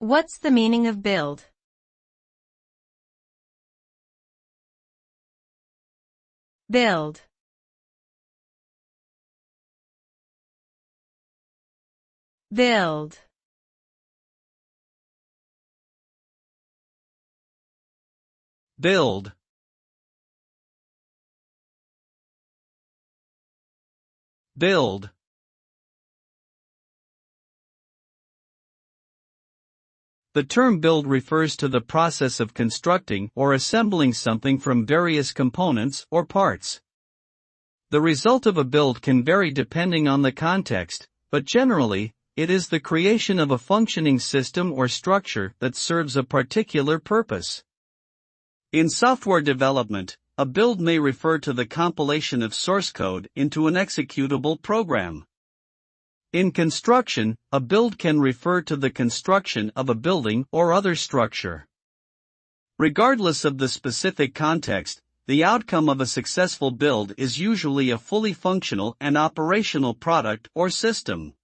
What's the meaning of build? Build. Build. Build. Build. The term build refers to the process of constructing or assembling something from various components or parts. The result of a build can vary depending on the context, but generally, it is the creation of a functioning system or structure that serves a particular purpose. In software development, a build may refer to the compilation of source code into an executable program. In construction, a build can refer to the construction of a building or other structure. Regardless of the specific context, the outcome of a successful build is usually a fully functional and operational product or system.